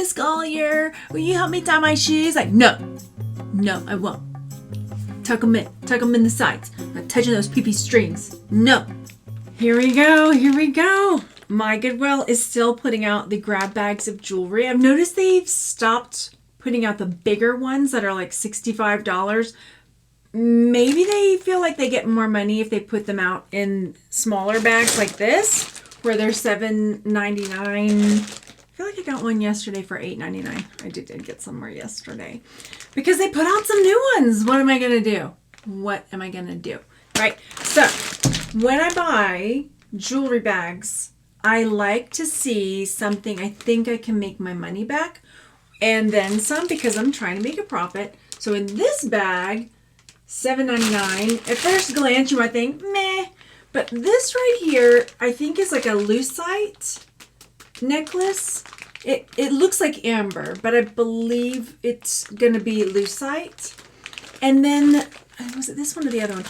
Miss Collier, will you help me tie my shoes? Like, no, I won't. Tuck them in the sides. I'm not touching those pee-pee strings. No. Here we go. My Goodwill is still putting out the grab bags of jewelry. I've noticed they've stopped putting out the bigger ones that are like $65. Maybe they feel like they get more money if they put them out in smaller bags like this, where they're $7.99. I feel like I got one yesterday for $8.99. I did get some more yesterday because they put out some new ones. What am I going to do? Right. So when I buy jewelry bags, I like to see something I think I can make my money back and then some, because I'm trying to make a profit. So in this bag, $7.99. At first glance, you might think, meh. But this right here, I think is like a lucite necklace. It looks like amber, but I believe it's going to be lucite. And then, was it this one or the other one?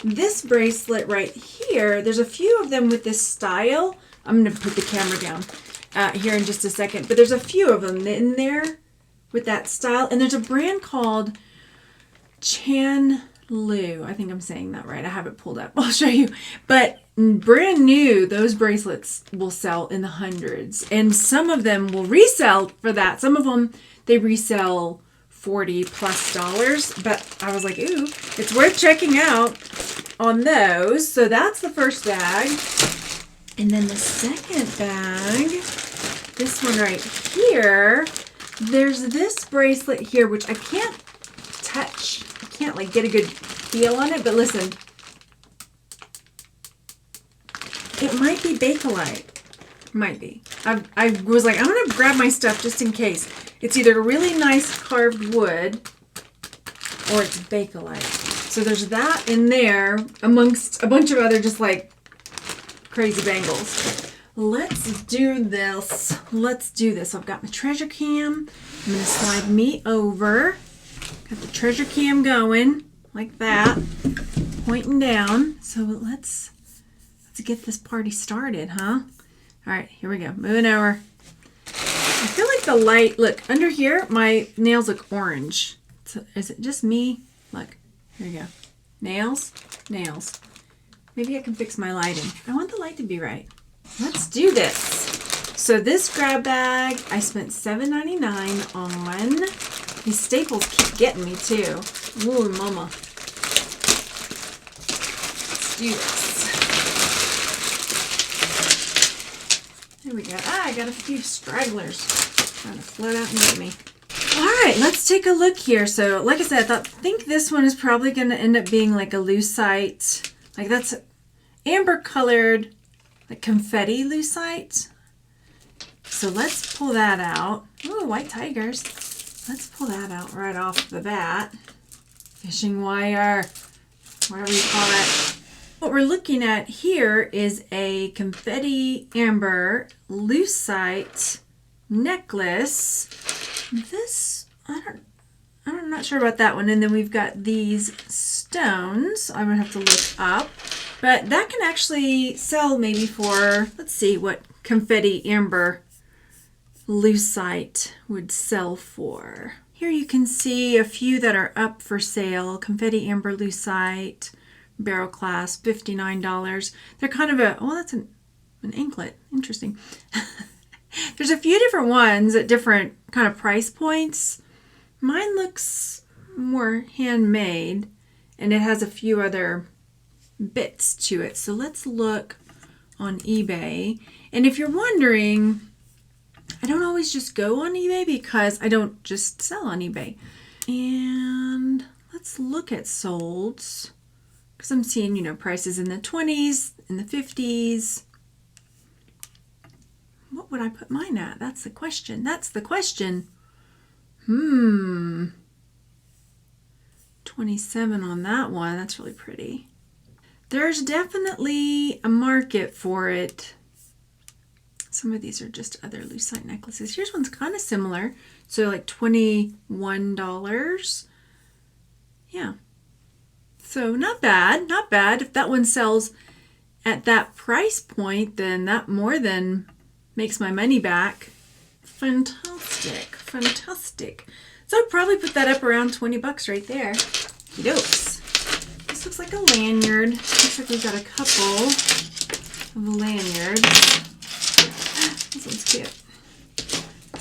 This bracelet right here, there's a few of them with this style. I'm going to put the camera down here in just a second. But there's a few of them in there with that style. And there's a brand called Chanlu. I think I'm saying that right. I have it pulled up. I'll show you. But brand new, those bracelets will sell in the hundreds. And some of them will resell for that. Some of them, they resell $40+. But I was like, ooh, it's worth checking out on those. So that's the first bag. And then the second bag, this one right here, there's this bracelet here, which I can't touch. I can't like get a good feel on it, but listen, it might be Bakelite. Might be. I was like, I'm going to grab my stuff just in case. It's either really nice carved wood or it's Bakelite. So there's that in there amongst a bunch of other just like crazy bangles. Let's do this. I've got my treasure cam. I'm going to slide me over. Got the treasure cam going like that, pointing down. So let's get this party started, huh? All right, here we go. Moving over. I feel like the light, look, under here, my nails look orange. So is it just me? Look, here we go. Nails. Maybe I can fix my lighting. I want the light to be right. Let's do this. So this grab bag, I spent $7.99 on. These staples keep getting me too. Ooh, mama. Let's do this. There we go. I got a few stragglers trying to float out and get me. All right, let's take a look here. So, like I said, I think this one is probably going to end up being like a lucite. Like that's amber colored, like confetti lucite. So let's pull that out. Ooh, white tigers. Let's pull that out right off the bat. Fishing wire, whatever you call it. What we're looking at here is a confetti amber lucite necklace. This, I'm not sure about that one. And then we've got these stones. I'm gonna have to look up. But that can actually sell maybe for, let's see what confetti amber lucite would sell for. Here you can see a few that are up for sale. Confetti amber lucite, barrel class, $59. They're kind of a, oh, that's an anklet. Interesting. There's a few different ones at different kind of price points. Mine looks more handmade and it has a few other bits to it. So let's look on eBay. And if you're wondering, I don't always just go on eBay because I don't just sell on eBay. And let's look at solds because I'm seeing, prices in the 20s, in the 50s. What would I put mine at? That's the question. 27 on that one. That's really pretty. There's definitely a market for it. Some of these are just other lucite necklaces. Here's one's kind of similar. So like $21. Yeah. So not bad. If that one sells at that price point, then that more than makes my money back. Fantastic. Fantastic. Fantastic. So I'd probably put that up around 20 bucks right there. Dokes. This looks like a lanyard. Looks like we've got a couple of lanyards. This one's cute.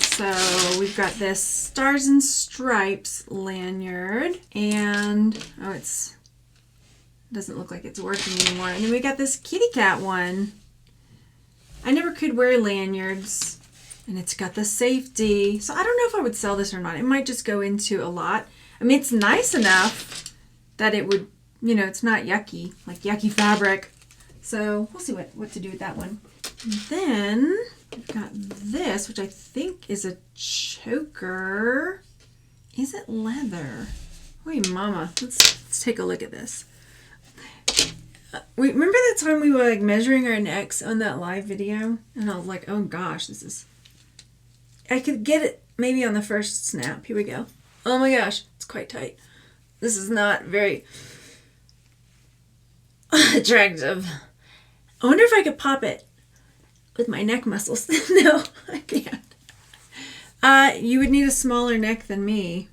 So we've got this Stars and Stripes lanyard, and it doesn't look like it's working anymore. And then we got this kitty cat one. I never could wear lanyards, and it's got the safety. So I don't know if I would sell this or not. It might just go into a lot. I mean, it's nice enough that it would, you know, it's not yucky, like yucky fabric. So we'll see what to do with that one. And then we've got this, which I think is a choker. Is it leather? Wait, mama. Let's take a look at this. Remember that time we were like measuring our necks on that live video? And I was like, oh gosh, I could get it maybe on the first snap. Here we go. Oh my gosh, it's quite tight. This is not very attractive. I wonder if I could pop it with my neck muscles. No, I can't. You would need a smaller neck than me.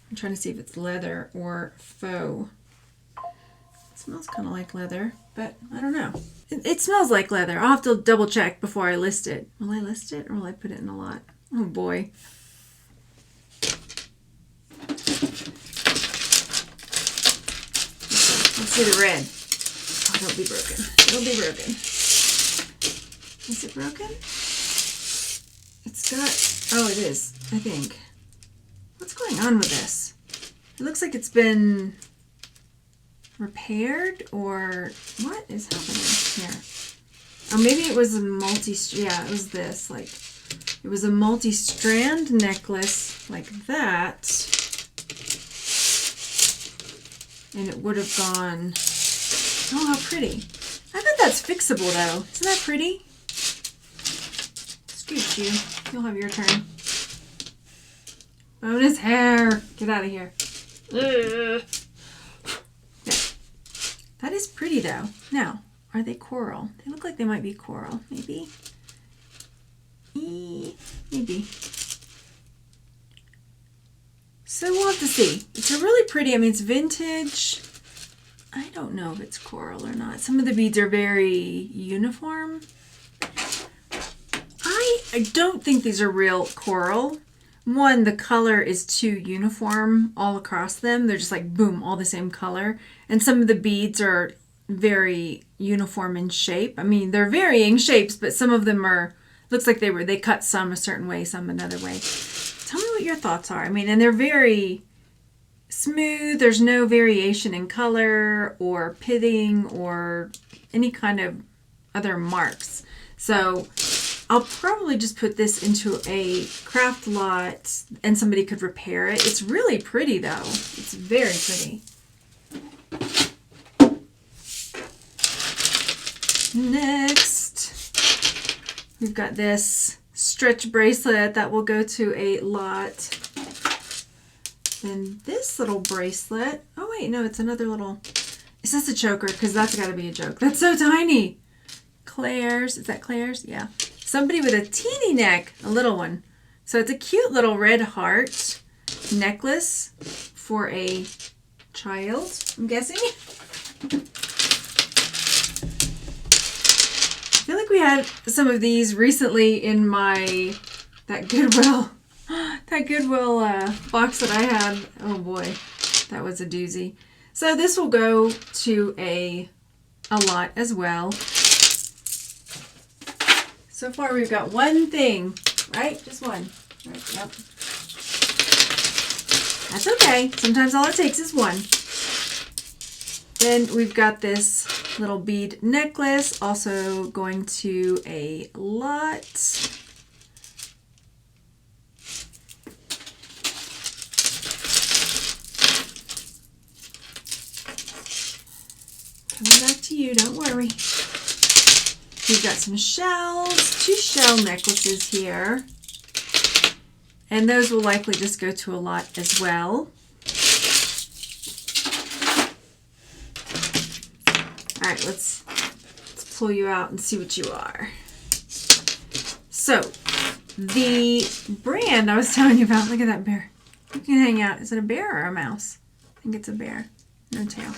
I'm trying to see if it's leather or faux. It smells kind of like leather, but I don't know. It smells like leather. I'll have to double check before I list it. Will I list it or will I put it in a lot? Oh boy. Let's see the red. Oh, don't be broken. It'll be broken. Is it broken? It's got... Oh, it is, I think. What's going on with this? It looks like it's been repaired, or what is happening here? Oh, maybe it was a yeah, it was this. Like, it was a multi-strand necklace like that. And it would have gone... Oh, how pretty. I bet that's fixable, though. Isn't that pretty? Scoot you. You'll have your turn. Bonus hair. Get out of here. Ugh. Yeah. That is pretty, though. Now, are they coral? They look like they might be coral. Maybe? Maybe. So we'll have to see. It's a really pretty, I mean, it's vintage. I don't know if it's coral or not. Some of the beads are very uniform. I don't think these are real coral. One, the color is too uniform all across them. They're just like, boom, all the same color. And some of the beads are very uniform in shape. I mean, they're varying shapes, but some of them are, looks like they cut some a certain way, some another way. Tell me what your thoughts are. I mean, and they're very smooth. There's no variation in color or pitting or any kind of other marks. So I'll probably just put this into a craft lot and somebody could repair it. It's really pretty though. It's very pretty. Next, we've got this stretch bracelet that will go to a lot. And this little bracelet, oh wait, no, it's another little, is this a choker? Because that's got to be a joke. That's so tiny. Claire's, is that Claire's? Yeah. Somebody with a teeny neck, a little one. So it's a cute little red heart necklace for a child, I'm guessing. I feel like we had some of these recently in that Goodwill box that I had. Oh boy, that was a doozy. So this will go to a lot as well. So far we've got one thing, right? Just one. Right, yep. That's okay. Sometimes all it takes is one. Then we've got this little bead necklace, also going to a lot. Coming back to you, don't worry. We've got some shells, 2 shell necklaces here. And those will likely just go to a lot as well. All right, let's pull you out and see what you are. So the brand I was telling you about. Look at that bear. You can hang out. Is it a bear or a mouse? I think it's a bear. No tail.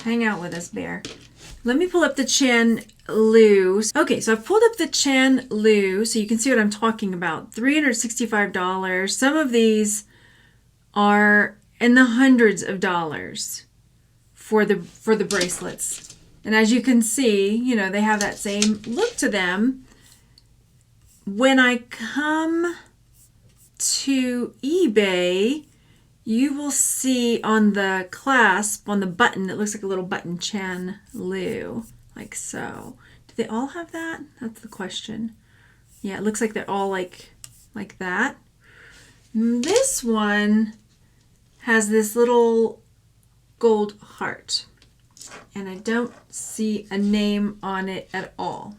Hang out with us, bear. Let me pull up the Chan Lu. Okay, so I've pulled up the Chan Lu so you can see what I'm talking about. $365. Some of these are in the hundreds of dollars for the bracelets. And as you can see, you know, they have that same look to them. When I come to eBay, you will see on the clasp, on the button, it looks like a little button, Chan Lu, like so. Do they all have that? That's the question. Yeah, it looks like they're all like that. This one has this little gold heart, and I don't see a name on it at all.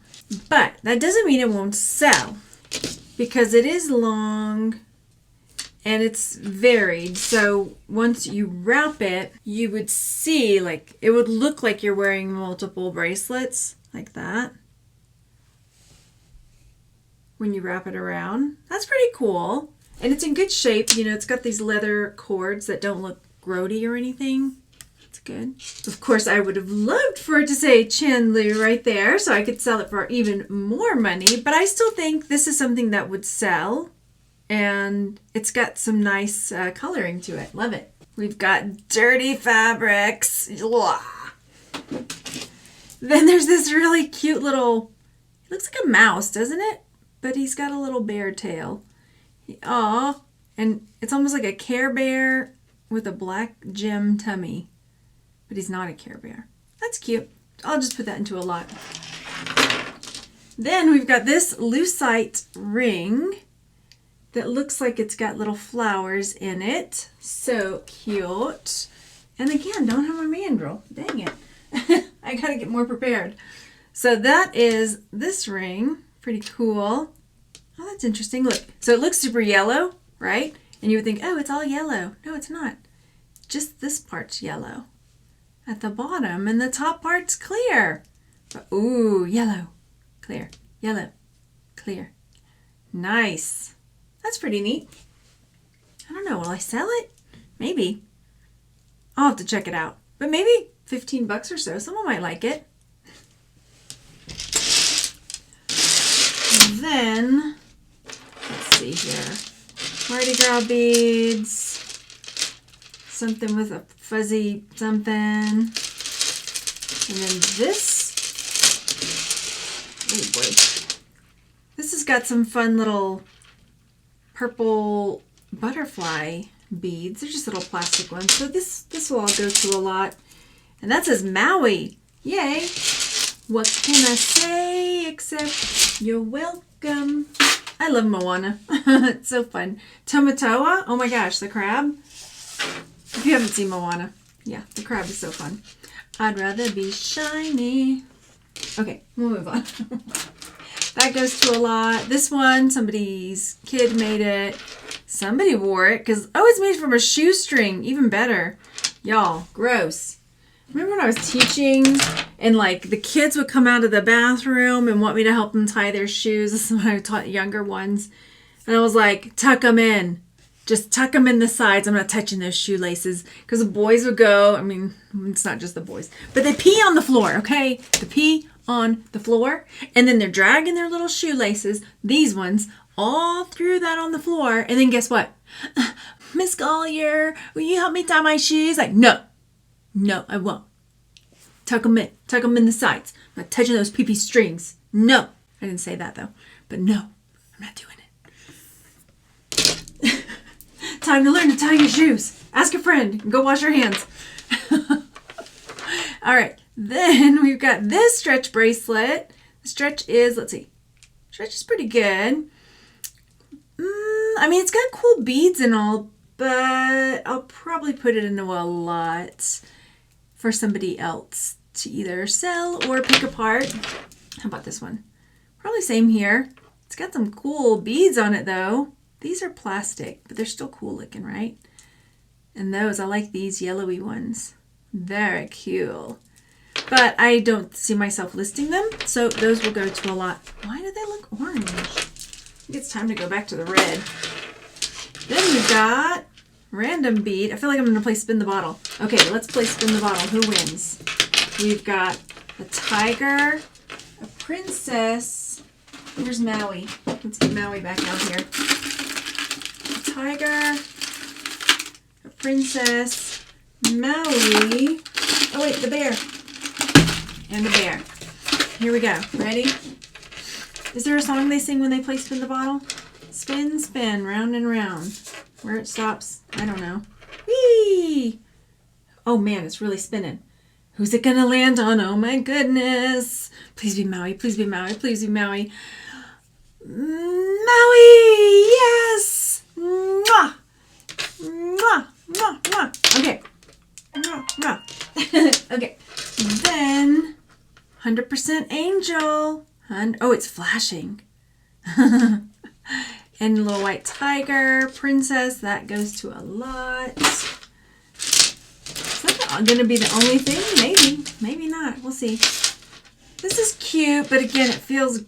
But that doesn't mean it won't sell, because it is long and it's varied. So once you wrap it, you would see, like, it would look like you're wearing multiple bracelets like that when you wrap it around. That's pretty cool. And it's in good shape. You know, it's got these leather cords that don't look grody or anything. That's good. Of course, I would have loved for it to say Chan Lu right there so I could sell it for even more money. But I still think this is something that would sell. And it's got some nice coloring to it. Love it. We've got dirty fabrics. Blah. Then there's this really cute little, it looks like a mouse, doesn't it? But he's got a little bear tail. Aw. And it's almost like a Care Bear with a black gem tummy. But he's not a Care Bear. That's cute. I'll just put that into a lot. Then we've got this lucite ring that looks like it's got little flowers in it. So cute. And again, don't have a mandrel. Dang it. I gotta get more prepared. So that is this ring. Pretty cool. Oh, that's interesting. Look. So it looks super yellow, right? And you would think, oh, it's all yellow. No, it's not. Just this part's yellow at the bottom, and the top part's clear. But, ooh, yellow, clear, yellow, clear. Nice. That's pretty neat. I don't know. Will I sell it? Maybe. I'll have to check it out. But maybe $15 or so. Someone might like it. And then, let's see here. Mardi Gras beads. Something with a fuzzy something. And then this. Oh boy. This has got some fun little purple butterfly beads. They're just little plastic ones. So this will all go to a lot. And that says Maui. Yay. What can I say except you're welcome. I love Moana. It's so fun. Tomatoa. Oh my gosh, the crab. If you haven't seen Moana. Yeah, the crab is so fun. I'd rather be shiny. Okay, we'll move on. That goes to a lot. This one, somebody's kid made it. Somebody wore it because, oh, it's made from a shoestring. Even better. Y'all, gross. Remember when I was teaching and like the kids would come out of the bathroom and want me to help them tie their shoes? This is when I taught younger ones. And I was like, tuck them in. Just tuck them in the sides. I'm not touching those shoelaces. Because the boys would go, I mean, it's not just the boys, but they pee on the floor, okay? They pee on the floor. And then they're dragging their little shoelaces, these ones, all through that on the floor. And then guess what? Miss Collier, will you help me tie my shoes? Like, no, I won't. Tuck them in the sides. I'm not touching those pee-pee strings. No. I didn't say that though, but no, I'm not doing it. Time to learn to tie your shoes. Ask a friend and go wash your hands. All right. Then we've got this stretch bracelet. The stretch is, let's see. Stretch is pretty good. I mean, it's got cool beads and all, but I'll probably put it into a lot for somebody else to either sell or pick apart. How about this one? Probably same here. It's got some cool beads on it though. These are plastic, but they're still cool looking, right? And those, I like these yellowy ones. Very cool. But I don't see myself listing them, so those will go to a lot. Why do they look orange? It's time to go back to the red. Then we've got random bead. I feel like I'm going to play spin the bottle. Okay, let's play spin the bottle. Who wins? We've got a tiger, a princess. Where's Maui? Let's get Maui back out here. A tiger, a princess, Maui. Oh wait, the bear. And the bear. Here we go. Ready? Is there a song they sing when they play spin the bottle? Spin, spin, round and round. Where it stops, I don't know. Whee! Oh man, it's really spinning. Who's it gonna land on? Oh my goodness. Please be Maui, please be Maui, please be Maui. Maui! Yes! Mwah! Mwah! Mwah! Mwah! Okay. Mwah! Mwah. Okay. Then 100% angel. Oh, it's flashing. And little white tiger, princess, that goes to a lot. Is that going to be the only thing? Maybe. Maybe not. We'll see. This is cute, but again, it feels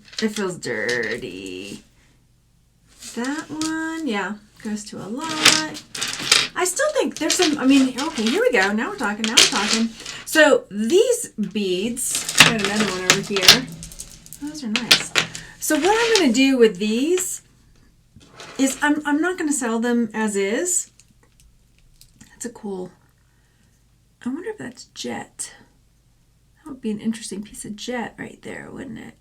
dirty. That one, yeah, goes to a lot. I still think there's some, okay, here we go. Now we're talking. So these beads, I got another one over here. Those are nice. So what I'm going to do with these is I'm not going to sell them as is. That's a cool, I wonder if that's jet. That would be an interesting piece of jet right there, wouldn't it?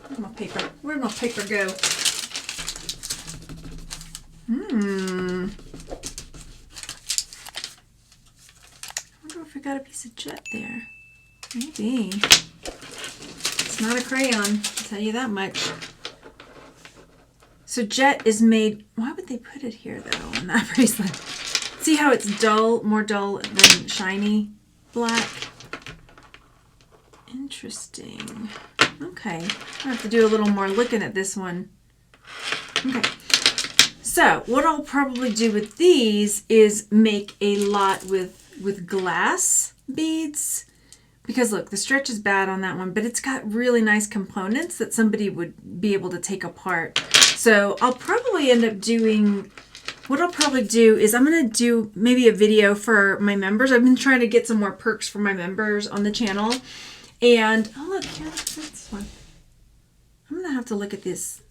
Where's my paper? Where'd my paper go? I wonder if I got a piece of jet there. Maybe. It's not a crayon, I'll tell you that much. So jet is made, why would they put it here though on that bracelet? See how it's dull, more dull than shiny black? Interesting. Okay, I have to do a little more looking at this one. Okay, so what I'll probably do with these is make a lot with glass beads. Because look, the stretch is bad on that one, but it's got really nice components that somebody would be able to take apart. So I'll probably end up doing, what I'll probably do is I'm going to do maybe a video for my members. I've been trying to get some more perks for my members on the channel. And, oh look, here, this one. I'm going to have to look at these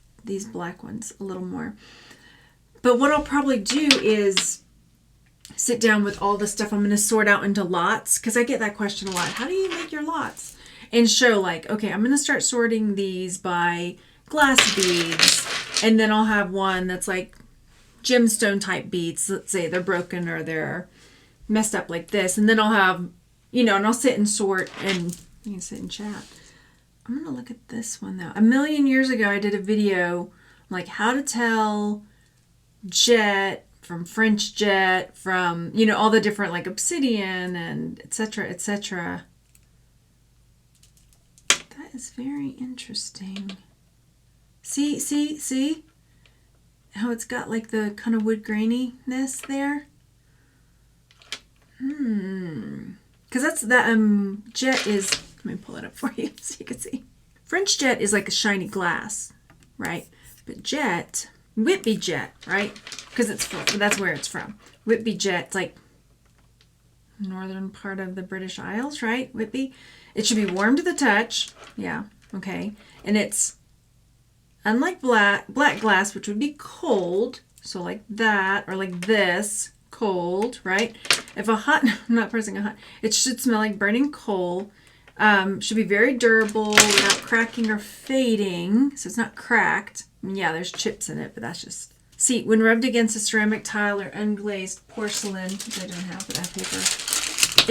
black ones a little more. But what I'll probably do is sit down with all the stuff I'm going to sort out into lots, because I get that question a lot. How do you make your lots? And show like, okay, I'm going to start sorting these by glass beads, and then I'll have one that's like gemstone type beads. Let's say they're broken or they're messed up like this, and then I'll have, and I'll sit and sort, and you can sit and chat. I'm going to look at this one though. A million years ago, I did a video like how to tell jet from French jet, from, all the different like obsidian and etc., etc. That is very interesting. See how it's got like the kind of wood graininess there? Because that's that jet is, let me pull it up for you so you can see. French jet is like a shiny glass, right? But jet, Whitby jet, right? Because that's where it's from. Whitby jet, it's like northern part of the British Isles, right? Whitby. It should be warm to the touch. Yeah, okay. And it's unlike black glass, which would be cold. So like that, or like this, cold, right? If a hot, I'm not pressing a hot, it should smell like burning coal. Should be very durable without cracking or fading. So it's not cracked. Yeah, there's chips in it, but that's just... See, when rubbed against a ceramic tile or unglazed porcelain, which I don't have, but I have paper,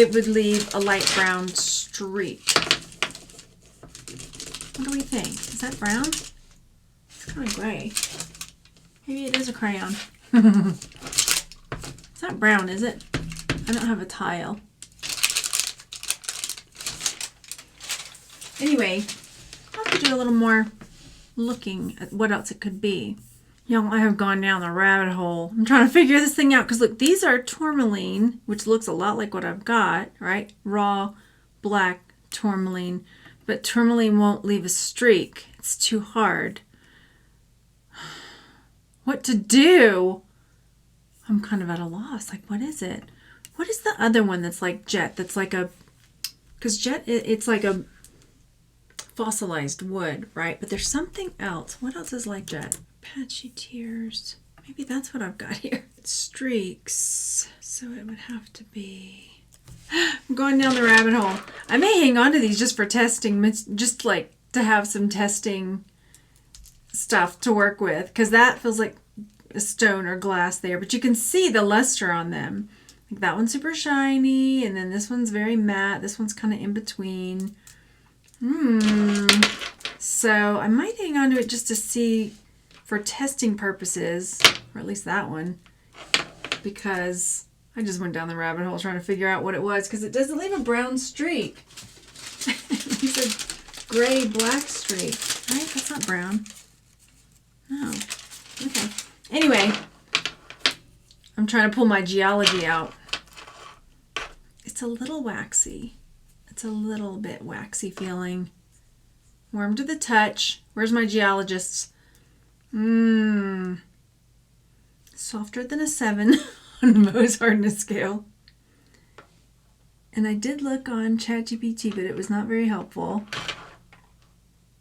it would leave a light brown streak. What do we think? Is that brown? It's kind of gray. Maybe it is a crayon. It's not brown, is it? I don't have a tile. Anyway, I'll have to do a little more looking at what else it could be. Y'all, I have gone down the rabbit hole. I'm trying to figure this thing out because look, these are tourmaline, which looks a lot like what I've got, right? Raw black tourmaline, but tourmaline won't leave a streak. It's too hard. what to do. I'm kind of at a loss. Like, what is it? What is the other one that's like jet? That's like a, because jet, it's like a fossilized wood, right? But there's something else. What else is like jet? Patchy tears. Maybe that's what I've got here. Streaks. So it would have to be... I'm going down the rabbit hole. I may hang on to these just for testing, just like to have some testing stuff to work with, because that feels like a stone or glass there, but you can see the luster on them. Like that one's super shiny, and then this one's very matte. This one's kind of in between. So I might hang on to it just to see for testing purposes, or at least that one, because I just went down the rabbit hole trying to figure out what it was, because it doesn't leave a brown streak. It's a gray black streak, right? That's not brown. No. Okay. Anyway, I'm trying to pull my geology out. It's a little waxy. It's a little bit waxy feeling. Warm to the touch. Where's my geologists? Softer than a 7 on the Mohs hardness scale. And I did look on ChatGPT, but it was not very helpful.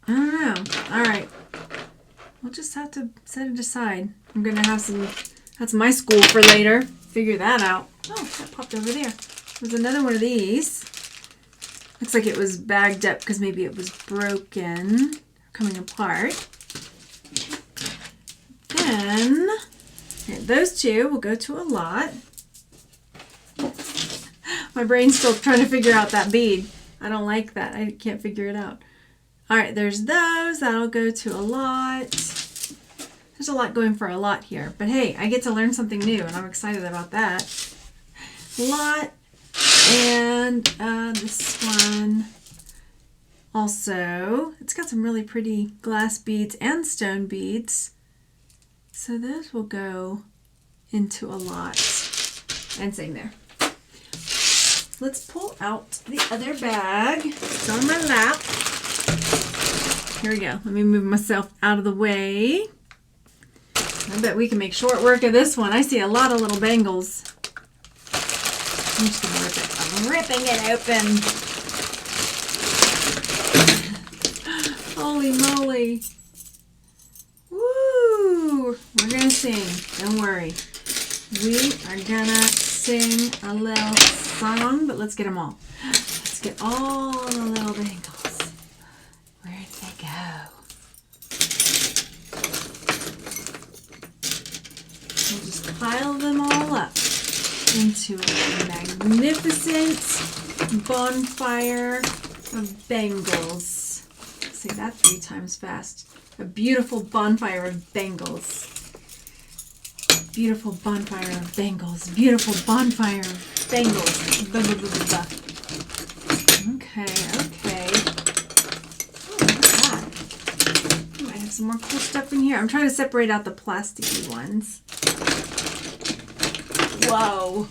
I don't know. All right. We'll just have to set it aside. I'm going to have some, that's my school for later. Figure that out. Oh, that popped over there. There's another one of these. Looks like it was bagged up because maybe it was broken, coming apart. Then, those two will go to a lot. My brain's still trying to figure out that bead. I don't like that. I can't figure it out. All right, there's those. That'll go to a lot. There's a lot going for a lot here. But hey, I get to learn something new, and I'm excited about that. Lot. And this one also, it's got some really pretty glass beads and stone beads. So those will go into a lot. And same there. Let's pull out the other bag. It's on my lap. Here we go. Let me move myself out of the way. I bet we can make short work of this one. I see a lot of little bangles. I'm just going to rip it. I'm ripping it open. Holy moly. Woo! We're going to sing. Don't worry. We are going to sing a little song, but let's get them all. Let's get all the little bangles. Where did they go? We'll just pile them all up into a magnificent bonfire of bangles. Say that 3 times fast. A beautiful bonfire of bangles. Beautiful bonfire of bangles. Beautiful bonfire of bangles. Blah, blah, blah, blah, blah. Okay. Oh, look at that. I might have some more cool stuff in here. I'm trying to separate out the plasticky ones. Whoa.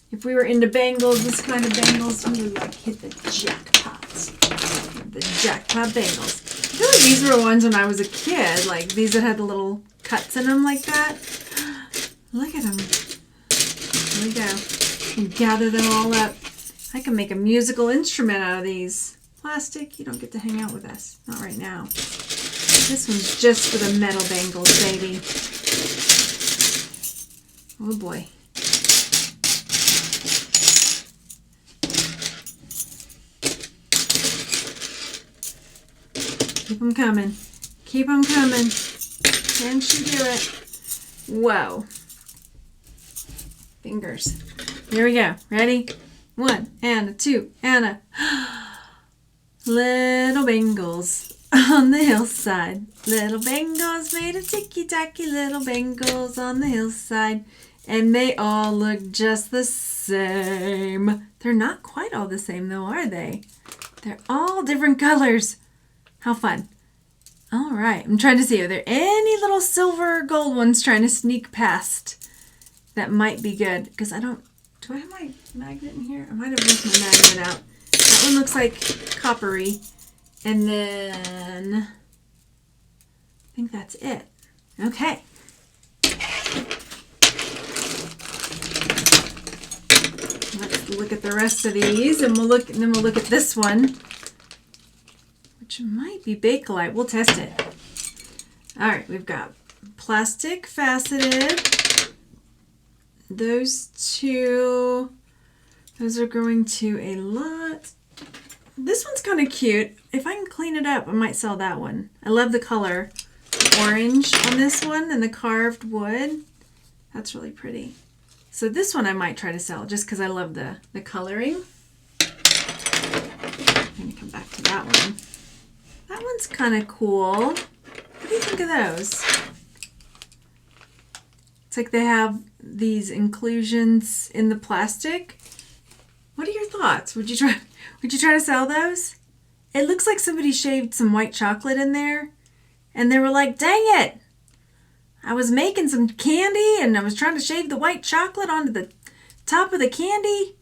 If we were into bangles, this kind of bangles, we would hit the jackpot. The jackpot bangles. I feel like these were ones when I was a kid, like these that had the little cuts in them like that. Look at them. Here we go. And gather them all up. I can make a musical instrument out of these. Plastic, you don't get to hang out with us. Not right now. This one's just for the metal bangles, baby. Oh boy. Keep them coming. Keep them coming. Can she do it? Whoa. Fingers. Here we go. Ready? 1 and a 2 and a little bangles on the hillside. Little bangles made of ticky-tacky little bangles on the hillside. And they all look just the same. They're not quite all the same though, are they? They're all different colors. How fun. All right. I'm trying to see, are there any little silver or gold ones trying to sneak past that might be good? Because I don't, do I have my magnet in here? I might have left my magnet out. That one looks like coppery. And then I think that's it. Okay. look at the rest of these, and then we'll look at this one, which might be Bakelite. We'll test it. All right, we've got plastic faceted. Those two, those are going to a lot. This one's kind of cute. If I can clean it up, I might sell that one. I love the color orange on this one and the carved wood. That's really pretty. So this one I might try to sell just because I love the coloring. I'm going to come back to that one. That one's kind of cool. What do you think of those? It's like they have these inclusions in the plastic. What are your thoughts? Would you try to sell those? It looks like somebody shaved some white chocolate in there and they were like, dang it! I was making some candy and I was trying to shave the white chocolate onto the top of the candy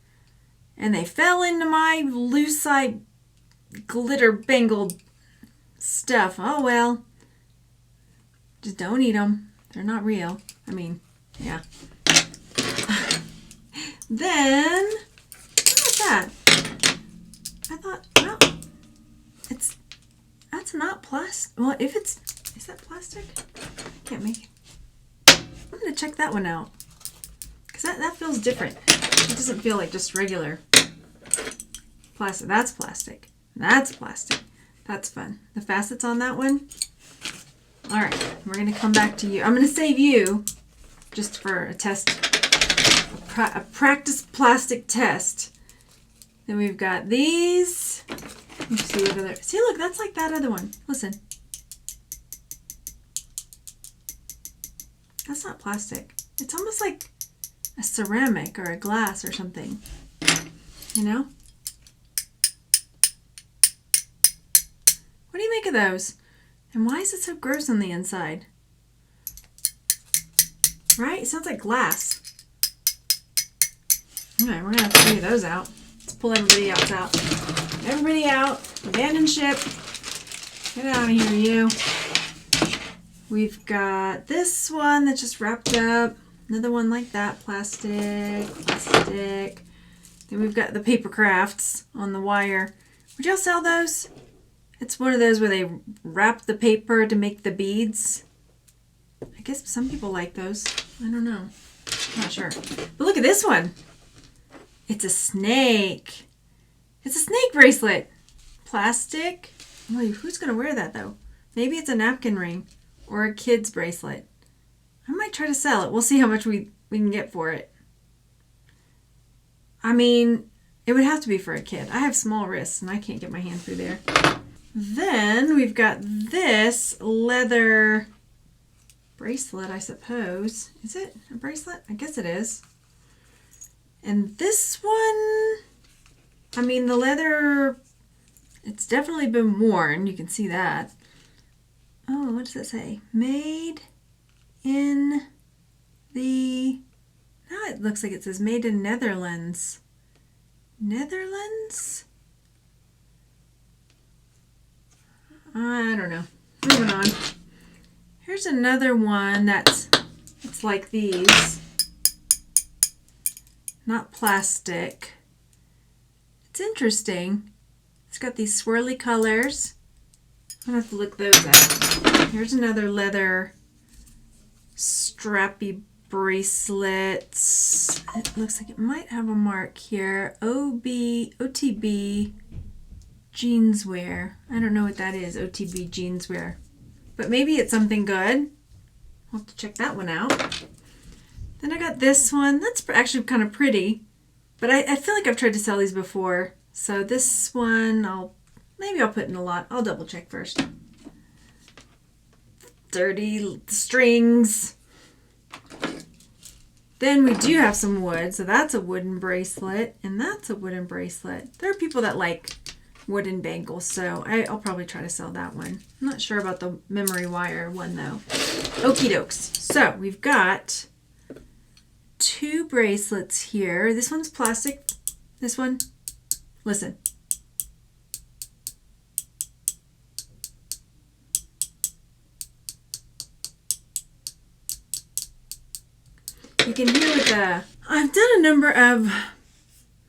and they fell into my lucite glitter bangled stuff. Oh well. Just don't eat them. They're not real. I mean, yeah. Then, what was that? I thought, well, that's not plastic. Well, is that plastic? I can't make it. I'm going to check that one out. Because that feels different. It doesn't feel like just regular plastic. That's plastic. That's plastic. That's fun. The facets on that one. All right. We're going to come back to you. I'm going to save you just for a test. A practice plastic test. Then we've got these. Let's see what other. See, look, that's like that other one. Listen. That's not plastic. It's almost like a ceramic or a glass or something. You know? What do you make of those? And why is it so gross on the inside? Right? It sounds like glass. Alright, we're going to have to figure those out. Let's pull everybody else out. Everybody out. Abandon ship. Get out of here, you. We've got this one that's just wrapped up. Another one like that. Plastic. Then we've got the paper crafts on the wire. Would y'all sell those? It's one of those where they wrap the paper to make the beads. I guess some people like those. I don't know. I'm not sure. But look at this one. It's a snake. It's a snake bracelet. Plastic. Oh, who's going to wear that though? Maybe it's a napkin ring or a kid's bracelet. I might try to sell it. We'll see how much we can get for it. I mean, it would have to be for a kid. I have small wrists and I can't get my hand through there. Then we've got this leather bracelet, I suppose. Is it a bracelet? I guess it is. And this one, I mean, the leather, it's definitely been worn. You can see that. Oh, what does it say? Made in the, now it looks like it says made in Netherlands. Netherlands? I don't know. Moving on. Here's another one it's like these. Not plastic. It's interesting. It's got these swirly colors. I'm gonna have to look those up. Here's another leather strappy bracelet. It looks like it might have a mark here. OTB jeanswear. I don't know what that is, OTB jeanswear. But maybe it's something good. I'll have to check that one out. Then I got this one. That's actually kind of pretty. But I feel like I've tried to sell these before. So this one, maybe I'll put in a lot. I'll double check first. Dirty strings. Then we do have some wood. So that's a wooden bracelet. And that's a wooden bracelet. There are people that like wooden bangles. So I'll probably try to sell that one. I'm not sure about the memory wire one though. Okie dokes. So we've got two bracelets here. This one's plastic. This one, listen. You can hear with I've done a number of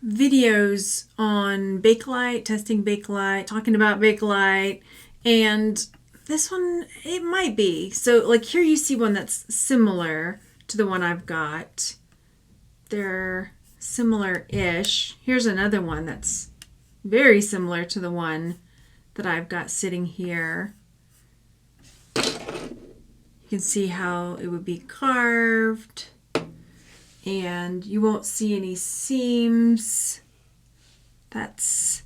videos on Bakelite, testing Bakelite, talking about Bakelite, and this one, it might be. So like here you see one that's similar to the one I've got. They're similar-ish. Here's another one that's very similar to the one that I've got sitting here. You can see how it would be carved, and you won't see any seams. That's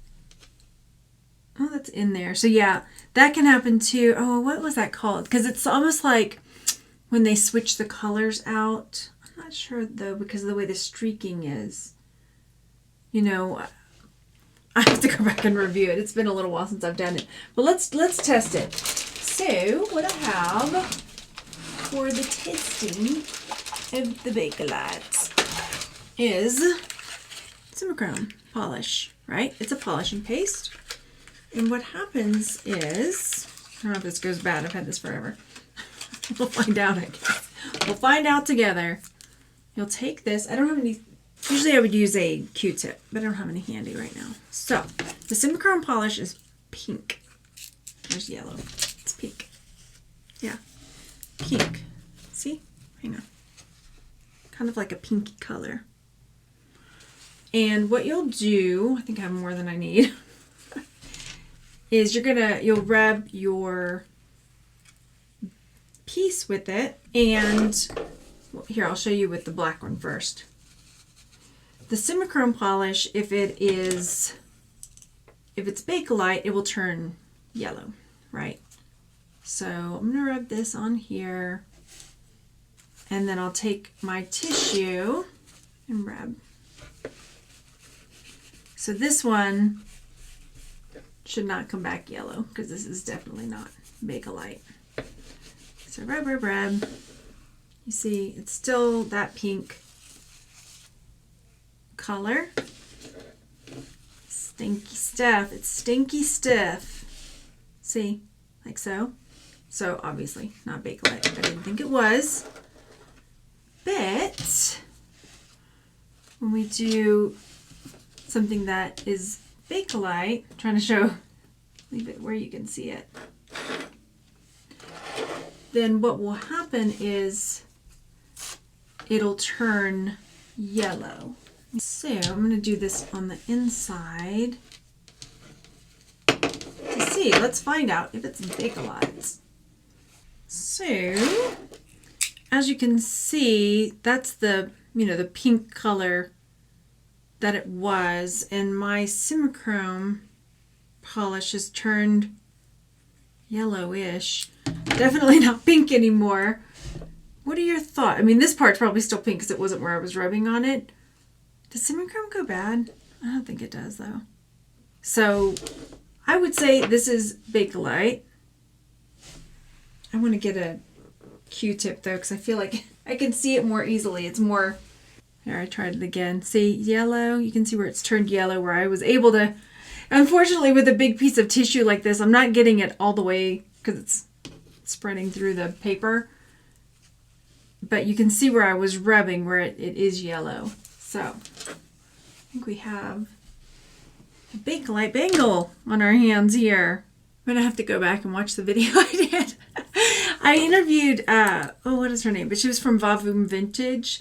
in there. So yeah, that can happen too. Oh, what was that called? Because it's almost like when they switch the colors out. I'm not sure though, because of the way the streaking is. You know, I have to go back and review it. It's been a little while since I've done it. But let's test it. So what I have for the testing of the Bakelite is Simichrome polish, right? It's a polishing paste. And what happens is, I don't know if this goes bad. I've had this forever. We'll find out, I guess. We'll find out together. You'll take this. I don't have any. Usually I would use a Q-tip, but I don't have any handy right now. So the Simichrome polish is pink. There's yellow. It's pink. Yeah, pink. See? Hang on. Kind of like a pinky color. And what you'll do, I think I have more than I need, is you'll rub your piece with it, and here, I'll show you with the black one first. The Simichrome polish, if it's Bakelite, it will turn yellow, right? So I'm gonna rub this on here, and then I'll take my tissue and rub. So this one should not come back yellow, because this is definitely not Bakelite. So rub, rub, rub. You see, it's still that pink color. Stinky stuff. It's stinky stuff. See, like so. So obviously not Bakelite. I didn't think it was. But when we do something that is Bakelite, I'm trying to leave it where you can see it. Then what will happen is it'll turn yellow. So I'm going to do this on the inside to see. Let's find out if it's Bakelite. So as you can see, that's the pink color that it was, and my Simichrome polish has turned yellowish. Definitely not pink anymore. What are your thoughts? I mean, this part's probably still pink because it wasn't where I was rubbing on it. Does Simichrome go bad? I don't think it does though. So I would say this is Bakelite. I want to get a Q-tip though, because I feel like I can see it more easily. It's more, here, I tried it again. See, yellow, you can see where it's turned yellow, where I was able to, unfortunately with a big piece of tissue like this, I'm not getting it all the way because it's spreading through the paper. But you can see where I was rubbing where it is yellow. So I think we have a Bakelite bangle on our hands here. I'm gonna have to go back and watch the video I did. I interviewed, what is her name? But she was from Vavoom Vintage.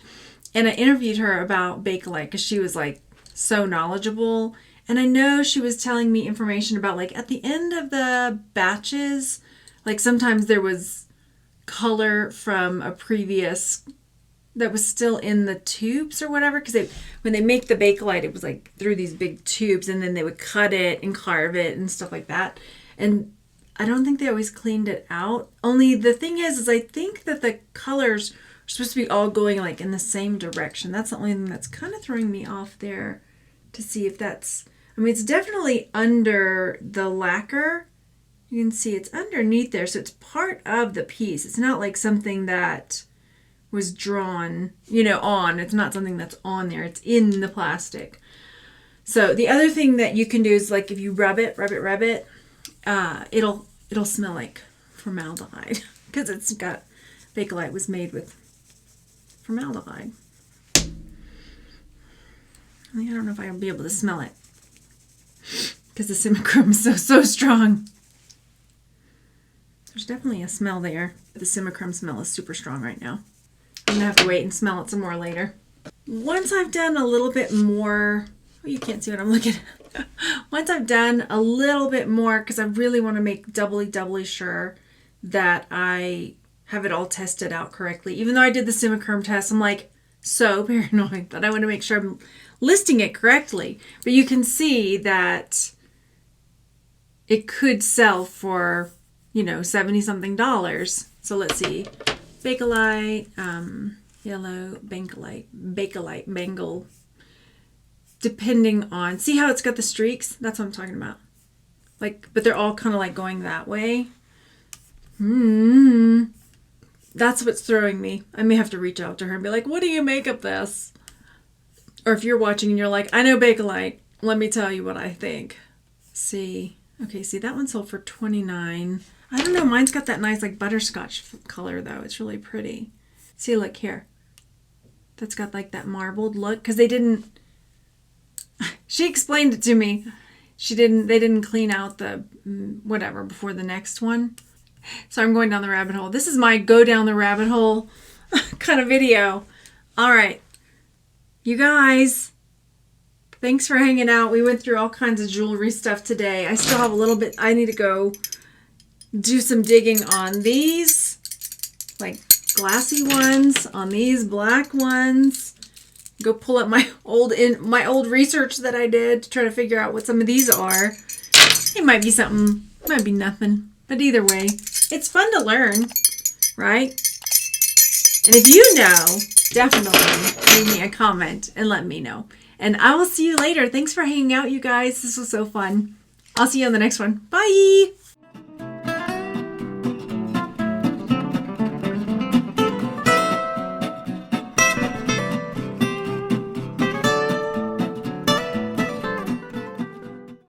And I interviewed her about Bakelite because she was like so knowledgeable. And I know she was telling me information about like at the end of the batches, like sometimes there was color from a previous that was still in the tubes or whatever, because when they make the Bakelite, it was like through these big tubes, and then they would cut it and carve it and stuff like that. And I don't think they always cleaned it out. Only the thing is I think that the colors are supposed to be all going like in the same direction. That's the only thing that's kind of throwing me off there, to see if that's, I mean, it's definitely under the lacquer. You can see it's underneath there, so it's part of the piece. It's not like something that was drawn, on. It's not something that's on there. It's in the plastic. So the other thing that you can do is like if you rub it, it'll smell like formaldehyde because it's got, Bakelite was made with formaldehyde. I don't know if I'll be able to smell it because the simichrome is so strong. There's definitely a smell there. The simichrome smell is super strong right now. I'm gonna have to wait and smell it some more later. Once I've done a little bit more, oh, you can't see what I'm looking at. Once I've done a little bit more, because I really want to make doubly sure that I have it all tested out correctly. Even though I did the simichrome test, I'm like so paranoid that I want to make sure I'm listing it correctly. But you can see that it could sell for, you know, $70 something. So let's see. Bakelite, yellow, Bakelite, Bengal. Depending on, see how it's got the streaks? That's what I'm talking about. Like, but they're all kind of like going that way. That's what's throwing me. I may have to reach out to her and be like, what do you make of this? Or if you're watching and you're like, I know Bakelite, let me tell you what I think. See. Okay, see, that one sold for $29. I don't know, mine's got that nice like butterscotch color though. It's really pretty. See, look here. That's got like that marbled look because they didn't, she explained it to me. They didn't clean out the whatever before the next one. So I'm going down the rabbit hole. This is my go down the rabbit hole kind of video. All right, you guys, thanks for hanging out. We went through all kinds of jewelry stuff today. I still have a little bit. I need to go do some digging on these, like glassy ones, on these black ones. Go pull up my old research that I did to try to figure out what some of these are. It might be something, might be nothing. But either way, it's fun to learn, right? And if you know, definitely leave me a comment and let me know. And I will see you later. Thanks for hanging out, you guys. This was so fun. I'll see you on the next one. Bye.